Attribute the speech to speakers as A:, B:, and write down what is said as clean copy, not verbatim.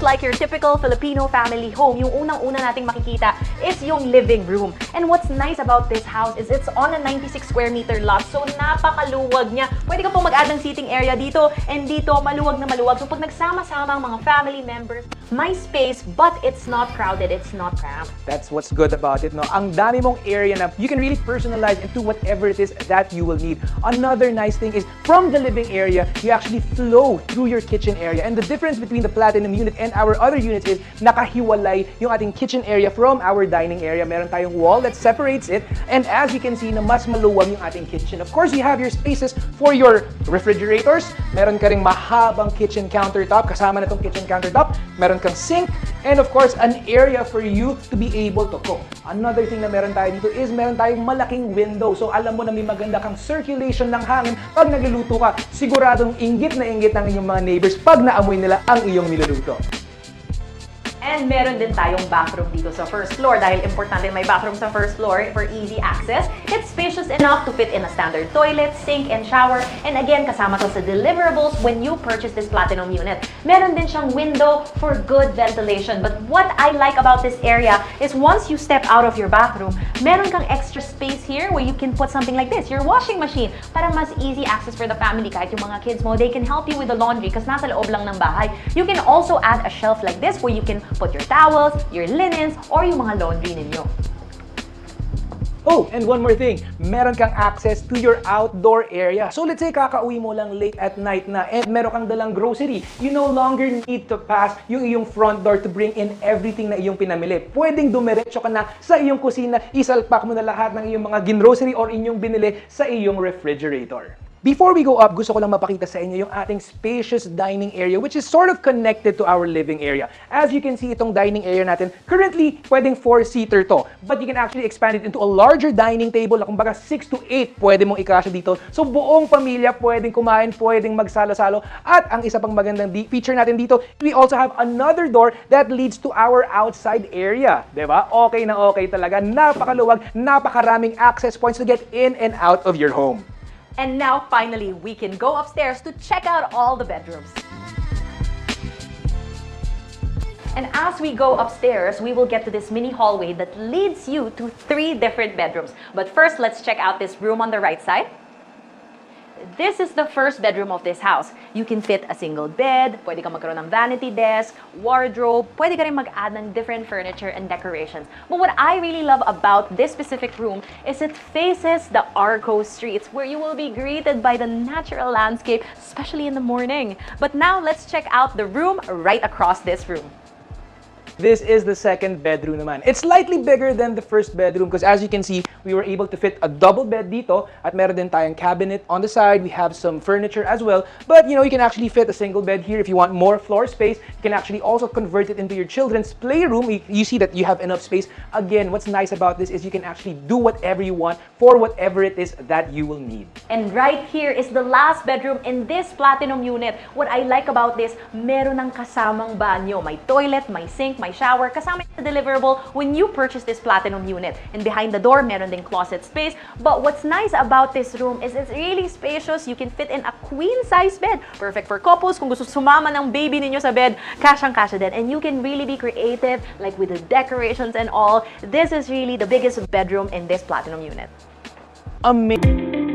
A: like your typical Filipino family home, yung unang-una nating makikita is yung living room. And what's nice about this house is it's on a 96 square meter lot, so napakaluwag niya. Pwede ka pong mag-add ng seating area dito, and dito, maluwag na maluwag. So pag nagsama-sama ang mga family members, may space, but it's not crowded, it's not cramped.
B: That's what's good about it, no? Ang dami mong area na you can really personalize into whatever it is that you will need. Another nice thing is, from the living area, you actually flow through your kitchen area. And the difference between the Platinum unit and our other units is nakahiwalay yung ating kitchen area from our dining area. Meron tayong wall that separates it. And as you can see, na mas maluwag yung ating kitchen. Of course, you have your spaces for your refrigerators. Meron ka ring mahabang kitchen countertop. Kasama na tong kitchen countertop. Meron kang sink. And of course, an area for you to be able to cook. Another thing na meron tayo dito is meron tayong malaking window. So alam mo na may maganda kang circulation ng hangin pag nagluluto ka. Siguradong inggit na inggit ng inyong mga neighbors pag naamoy nila ang iyong niluluto.
A: And meron din tayong bathroom dito sa first floor dahil importante may bathroom sa first floor for easy access. It's spacious enough to fit in a standard toilet, sink, and shower. And again, kasama to sa deliverables when you purchase this Platinum unit. Meron din siyang window for good ventilation. But what I like about this area is once you step out of your bathroom, meron kang extra space here where you can put something like this, your washing machine. Para mas easy access for the family. Kahit yung mga kids mo, they can help you with the laundry kasi nasa loob lang ng bahay. You can also add a shelf like this where you can put your towels, your linens, or yung mga laundry ninyo.
B: Oh, and one more thing, meron kang access to your outdoor area. So let's say kakauwi mo lang late at night na and meron kang dalang grocery. You no longer need to pass yung iyong front door to bring in everything na iyong pinamili. Pwedeng dumiretso ka na sa iyong kusina, isalpak mo na lahat ng iyong mga ginrocery or inyong binili sa iyong refrigerator. Before we go up, gusto ko lang mapakita sa inyo yung ating spacious dining area which is sort of connected to our living area. As you can see, itong dining area natin, currently, pwedeng 4-seater to. But you can actually expand it into a larger dining table na kumbaga 6 to 8 pwede mong ikasya dito. So buong pamilya pwedeng kumain, pwedeng magsalo-salo. At ang isa pang magandang feature natin dito, we also have another door that leads to our outside area. Diba? Okay na okay talaga. Napakaluwag, napakaraming access points to get in and out of your home.
A: And now, finally, we can go upstairs to check out all the bedrooms. And as we go upstairs, we will get to this mini hallway that leads you to 3 different bedrooms. But first, let's check out this room on the right side. This is the first bedroom of this house. You can fit a single bed, pwede ka magkaroon ng vanity desk, wardrobe, pwede ka rin mag-add ng different furniture and decorations. But what I really love about this specific room is it faces the Arco streets where you will be greeted by the natural landscape, especially in the morning. But now let's check out the room right across this room.
B: This is the second bedroom naman. It's slightly bigger than the first bedroom because as you can see, we were able to fit a double bed dito at meron din tayong cabinet on the side. We have some furniture as well. But you know, you can actually fit a single bed here if you want more floor space. You can actually also convert it into your children's playroom. You see that you have enough space. Again, what's nice about this is you can actually do whatever you want for whatever it is that you will need.
A: And right here is the last bedroom in this Platinum unit. What I like about this, meron ng kasamang banyo. May toilet, may sink, may shower, kasama yung deliverable when you purchase this Platinum unit. And behind the door, meron ding closet space. But what's nice about this room is it's really spacious. You can fit in a queen-size bed. Perfect for couples. Kung gusto sumama ng baby ninyo sa bed, kasyang-kasya din. And you can really be creative, like with the decorations and all. This is really the biggest bedroom in this Platinum unit.
B: Amazing.